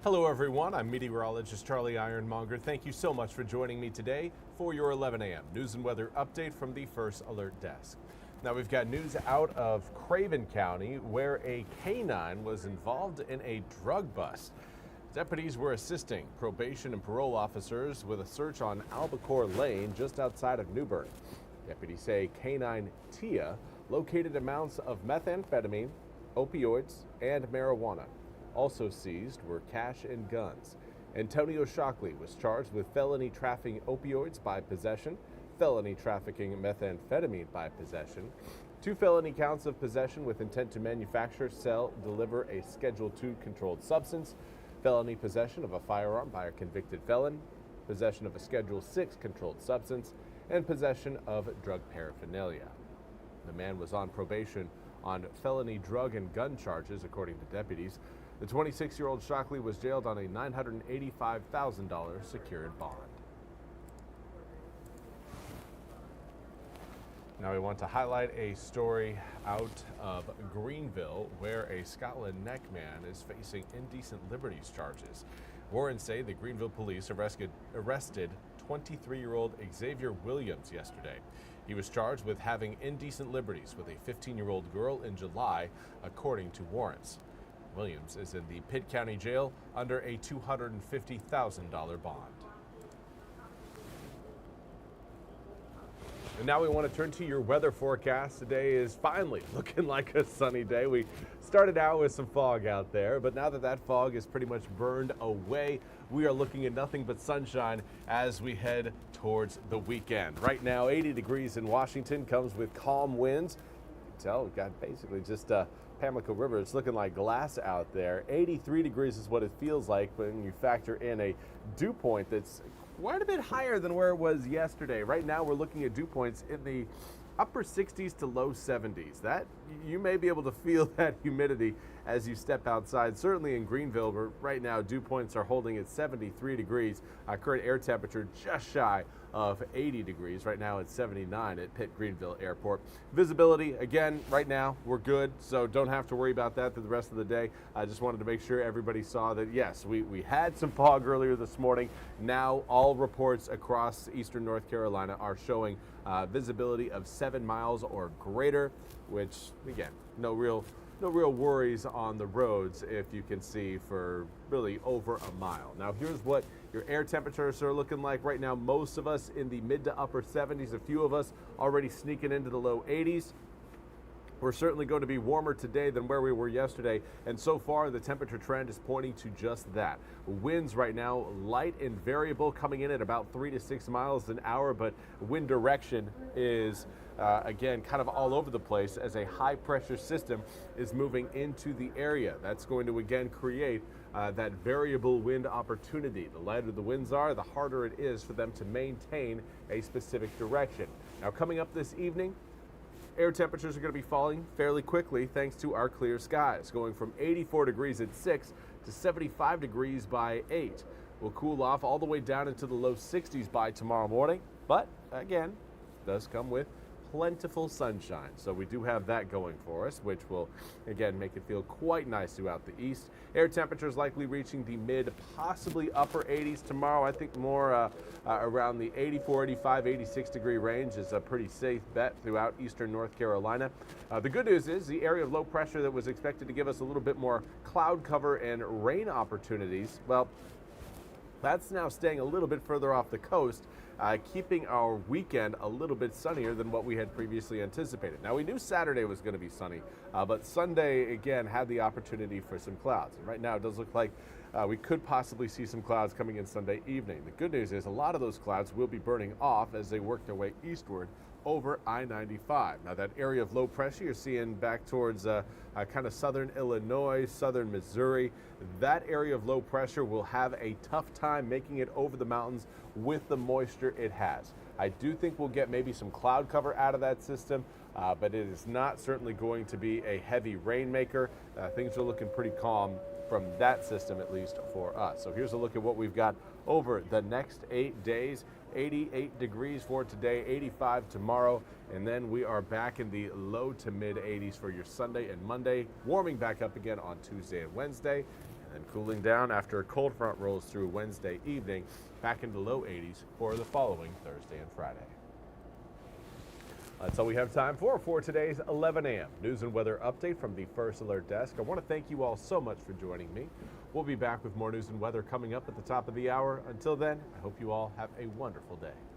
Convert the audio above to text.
Hello everyone, I'm Meteorologist Charlie Ironmonger. Thank you so much for joining me today for your 11 a.m. news and weather update from the First Alert Desk. Now we've got news out of Craven County where a canine was involved in a drug bust. Deputies were assisting probation and parole officers with a search on Albacore Lane just outside of Newbern. Deputies say canine Tia located amounts of methamphetamine, opioids, and marijuana. Also seized were cash and guns. Antonio Shockley was charged with felony trafficking opioids by possession, felony trafficking methamphetamine by possession, 2 felony counts of possession with intent to manufacture, sell, deliver a Schedule II controlled substance, felony possession of a firearm by a convicted felon, possession of a Schedule VI controlled substance, and possession of drug paraphernalia. The man was on probation on felony drug and gun charges, according to deputies. The 26-year-old Shockley was jailed on a $985,000 secured bond. Now we want to highlight a story out of Greenville where a Scotland Neck man is facing indecent liberties charges. Warrants say the Greenville police arrested 23-year-old Xavier Williams yesterday. He was charged with having indecent liberties with a 15-year-old girl in July, according to warrants. Williams is in the Pitt County Jail under a $250,000 bond. And now we want to turn to your weather forecast. Today is finally looking like a sunny day. We started out with some fog out there, but now that that fog is pretty much burned away, we are looking at nothing but sunshine as we head towards the weekend. Right now, 80 degrees in Washington comes with calm winds. You can tell we've got basically just Pamlico River. It's looking like glass out there. 83 degrees is what it feels like when you factor in a dew point that's quite a bit higher than where it was yesterday. Right now we're looking at dew points in the upper 60s to low 70s. That you may be able to feel that humidity as you step outside. Certainly in Greenville, where right now dew points are holding at 73 degrees. Current air temperature just shy of 80 degrees. Right now it's 79 at Pitt Greenville Airport. Visibility, again, right now we're good, so don't have to worry about that through the rest of the day. I just wanted to make sure everybody saw that, yes, we had some fog earlier this morning. Now all reports across eastern North Carolina are showing visibility of 7 miles or greater, which, again, no real worries on the roads if you can see for really over a mile. Now here's what your air temperatures are looking like right now. Most of us in the mid to upper 70s, a few of us already sneaking into the low 80s. We're certainly going to be warmer today than where we were yesterday, and so far the temperature trend is pointing to just that. Winds right now light and variable, coming in at about 3 to 6 miles an hour, but wind direction is again kind of all over the place as a high pressure system is moving into the area. That's going to again create that variable wind opportunity. The lighter the winds are, the harder it is for them to maintain a specific direction. Now coming up this evening, air temperatures are going to be falling fairly quickly thanks to our clear skies, going from 84 degrees at 6 to 75 degrees by 8. We'll cool off all the way down into the low 60s by tomorrow morning, but again, does come with plentiful sunshine. So we do have that going for us, which will again make it feel quite nice throughout the east. Air temperatures likely reaching the mid, possibly upper 80s tomorrow. I think more around the 84, 85, 86 degree range is a pretty safe bet throughout eastern North Carolina. The good news is the area of low pressure that was expected to give us a little bit more cloud cover and rain opportunities, well, that's now staying a little bit further off the coast, keeping our weekend a little bit sunnier than what we had previously anticipated. Now, we knew Saturday was going to be sunny, but Sunday, again, had the opportunity for some clouds. And right now, it does look like we could possibly see some clouds coming in Sunday evening. The good news is a lot of those clouds will be burning off as they work their way eastward over I-95. Now, that area of low pressure you're seeing back towards kind of southern Illinois, southern Missouri, that area of low pressure will have a tough time making it over the mountains with the moisture it has. I do think we'll get maybe some cloud cover out of that system, but it is not certainly going to be a heavy rainmaker. Things are looking pretty calm from that system, at least for us. So here's a look at what we've got over the next 8 days. 88 degrees for today, 85 tomorrow, and then we are back in the low to mid 80s for your Sunday and Monday, warming back up again on Tuesday and Wednesday. And and cooling down after a cold front rolls through Wednesday evening, back into low 80s for the following Thursday and Friday. That's all we have time for today's 11 a.m. news and weather update from the First Alert Desk. I want to thank you all so much for joining me. We'll be back with more news and weather coming up at the top of the hour. Until then, I hope you all have a wonderful day.